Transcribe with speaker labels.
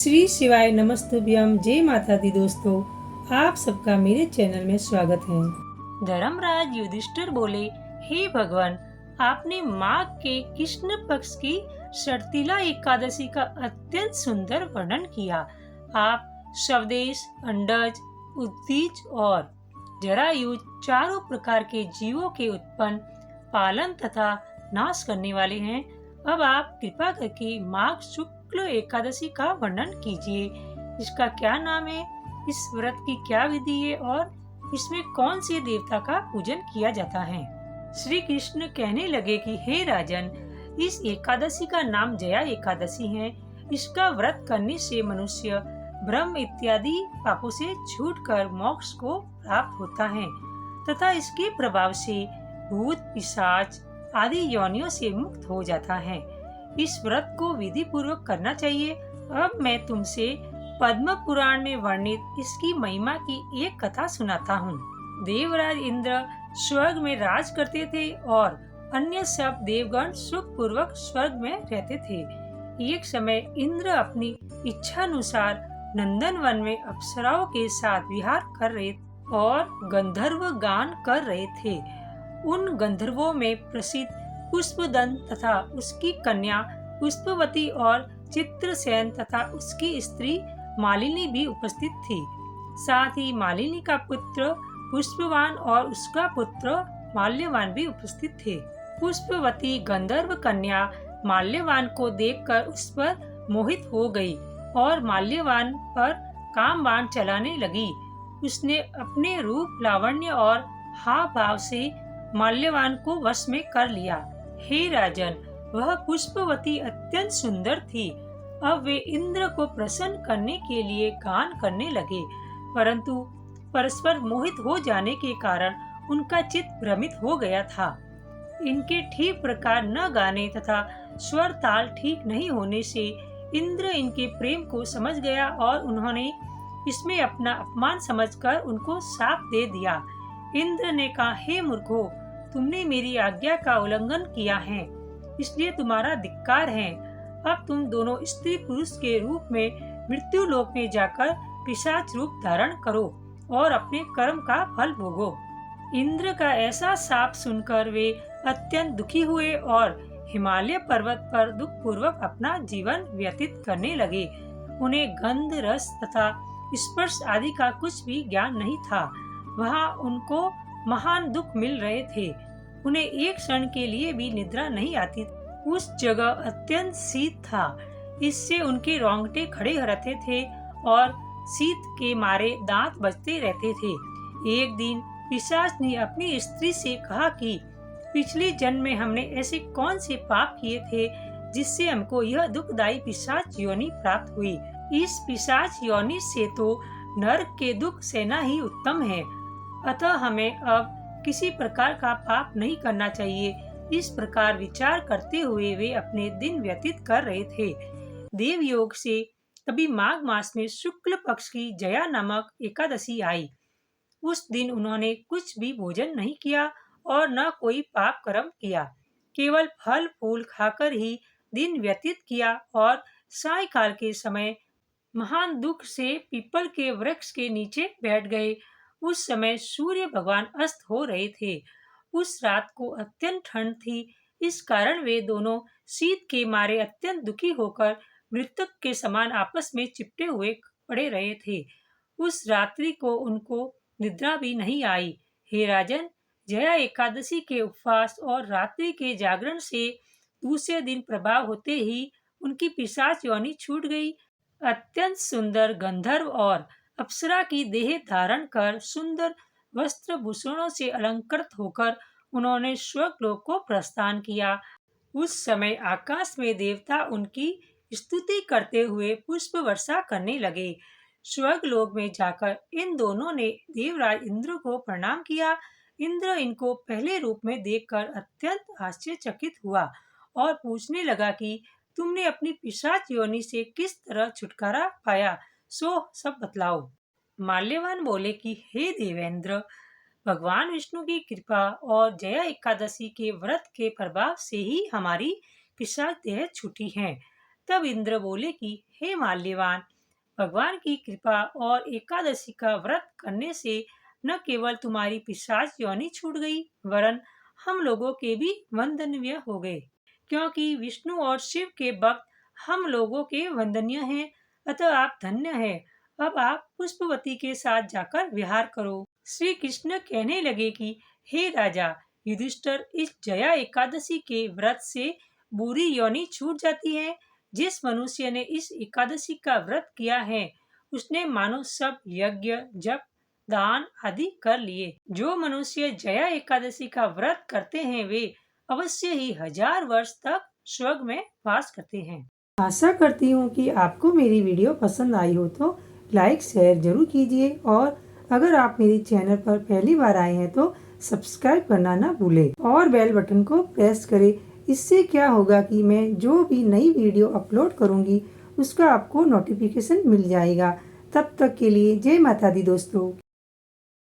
Speaker 1: श्री शिवाय नमस्तुभ्यम। जय माता दी। दोस्तों, आप सबका मेरे चैनल में स्वागत है। धर्मराज युधिष्ठिर बोले, हे भगवान, आपने माघ के कृष्ण पक्ष की शर्तिला एकादशी का अत्यंत सुंदर वर्णन किया। आप स्वदेश, अंडज, उद्दीज और जरायुज चारों प्रकार के जीवों के उत्पन्न, पालन तथा नाश करने वाले हैं। अब आप कृपा करके माघ शुक्ल एकादशी का वर्णन कीजिए। इसका क्या नाम है, इस व्रत की क्या विधि है और इसमें कौन से देवता का पूजन किया जाता है। श्री कृष्ण कहने लगे कि हे राजन, इस एकादशी का नाम जया एकादशी है। इसका व्रत करने से मनुष्य ब्रह्म इत्यादि पापों से छूटकर मोक्ष को प्राप्त होता है तथा इसके प्रभाव से भूत, पिशाच आदि योनियों से मुक्त हो जाता है। इस व्रत को विधि पूर्वक करना चाहिए। अब मैं तुमसे पद्म पुराण में वर्णित इसकी महिमा की एक कथा सुनाता हूँ। देवराज इंद्र स्वर्ग में राज करते थे और अन्य सब देवगण सुख पूर्वक स्वर्ग में रहते थे। एक समय इंद्र अपनी इच्छानुसार नंदन वन में अप्सराओं के साथ विहार कर रहे और गंधर्व गान कर रहे थे। उन गंधर्वों में प्रसिद्ध पुष्पदंत तथा उसकी कन्या पुष्पवती और चित्रसेन तथा उसकी स्त्री मालिनी भी उपस्थित थी। साथ ही मालिनी का पुत्र पुष्पवान और उसका पुत्र माल्यवान भी उपस्थित थे। पुष्पवती गंधर्व कन्या माल्यवान को देखकर उस पर मोहित हो गई और माल्यवान पर काम बाण चलाने लगी। उसने अपने रूप, लावण्य और हाव भाव से माल्यवान को वश में कर लिया। हे राजन, वह पुष्पवती अत्यंत सुंदर थी। अब वे इंद्र को प्रसन्न करने के लिए गान करने लगे, परंतु परस्पर मोहित हो जाने के कारण उनका चित्त भ्रमित हो गया था। इनके ठीक प्रकार न गाने तथा स्वर ताल ठीक नहीं होने से इंद्र इनके प्रेम को समझ गया और उन्होंने इसमें अपना अपमान समझकर उनको शाप दे दिया। इंद्र ने कहा, हे मूर्खों, तुमने मेरी आज्ञा का उल्लंघन किया है, इसलिए तुम्हारा धिक्कार है। अब तुम दोनों स्त्री पुरुष के रूप में मृत्यु लोक में जाकर पिशाच रूप धारण करो और अपने कर्म का फल भोगो। इंद्र का ऐसा शाप सुनकर वे अत्यंत दुखी हुए और हिमालय पर्वत पर दुख पूर्वक अपना जीवन व्यतीत करने लगे। उन्हें गंध, रस तथा स्पर्श आदि का कुछ भी ज्ञान नहीं था। वहाँ उनको महान दुख मिल रहे थे। उन्हें एक क्षण के लिए भी निद्रा नहीं आती। उस जगह अत्यंत शीत था, इससे उनके रोंगटे खड़े रहते थे और शीत के मारे दांत बजते रहते थे। एक दिन पिशाच ने अपनी स्त्री से कहा कि पिछले जन्म में हमने ऐसे कौन से पाप किए थे जिससे हमको यह दुखदायी पिशाच योनि प्राप्त हुई। इस पिशाच योनि से तो नरक के दुख सहना ही उत्तम है, अतः हमें अब किसी प्रकार का पाप नहीं करना चाहिए। इस प्रकार विचार करते हुए वे अपने दिन व्यतीत कर रहे थे। देव योग से तभी माघ मास में शुक्ल पक्ष की जया नामक एकादशी आई। उस दिन उन्होंने कुछ भी भोजन नहीं किया और न कोई पाप कर्म किया, केवल फल फूल खाकर ही दिन व्यतीत किया और सायंकाल के समय महान दुख से पीपल के वृक्ष के नीचे बैठ गए। उस समय सूर्य भगवान अस्त हो रहे थे। उस रात को अत्यंत ठंड थी, इस कारण वे दोनों शीत के मारे अत्यंत दुखी होकर मृतक के समान आपस में चिपटे हुए पड़े रहे थे। उस रात्रि को उनको निद्रा भी नहीं आई। हे राजन, जया एकादशी के उपवास और रात्रि के जागरण से दूसरे दिन प्रभाव होते ही उनकी पिशाच योनि छूट गई। अत्यंत सुंदर गंधर्व और अप्सरा की देह धारण कर सुंदर वस्त्र भूषणों से अलंकृत होकर उन्होंने स्वर्गलोक को प्रस्थान किया। उस समय आकाश में देवता उनकी स्तुति करते हुए पुष्प वर्षा करने लगे। स्वर्गलोक में जाकर इन दोनों ने देवराज इंद्र को प्रणाम किया। इंद्र इनको पहले रूप में देखकर अत्यंत आश्चर्यचकित हुआ और पूछने लगा कि तुमने अपनी पिशाच योनि से किस तरह छुटकारा पाया, सो सब बतलाओ। माल्यवान बोले कि हे देवेंद्र, भगवान विष्णु की कृपा और जया एकादशी के व्रत के प्रभाव से ही हमारी पिशाच देह छूटी है तब इंद्र बोले कि हे माल्यवान, भगवान की कृपा और एकादशी का व्रत करने से न केवल तुम्हारी पिशाच योनि छूट गई, वरन हम लोगों के भी वंदनीय हो गए, क्योंकि विष्णु और शिव के भक्त हम लोगों के वंदनीय हैं। अतः आप धन्य हैं। अब आप पुष्पवती के साथ जाकर विहार करो। श्री कृष्ण कहने लगे कि हे राजा युधिष्ठिर, इस जया एकादशी के व्रत से बुरी योनि छूट जाती है। जिस मनुष्य ने इस एकादशी का व्रत किया है उसने मानो सब यज्ञ, जप, दान आदि कर लिए। जो मनुष्य जया एकादशी का व्रत करते हैं वे अवश्य ही 1000 वर्ष तक स्वर्ग में वास करते हैं। आशा करती हूँ कि आपको मेरी वीडियो पसंद आई हो तो लाइक शेयर जरूर कीजिए, और अगर आप मेरे चैनल पर पहली बार आए हैं तो सब्सक्राइब करना ना भूलें और बेल बटन को प्रेस करें। इससे क्या होगा कि मैं जो भी नई वीडियो अपलोड करूँगी उसका आपको नोटिफिकेशन मिल जाएगा। तब तक के लिए जय माता दी दोस्तों।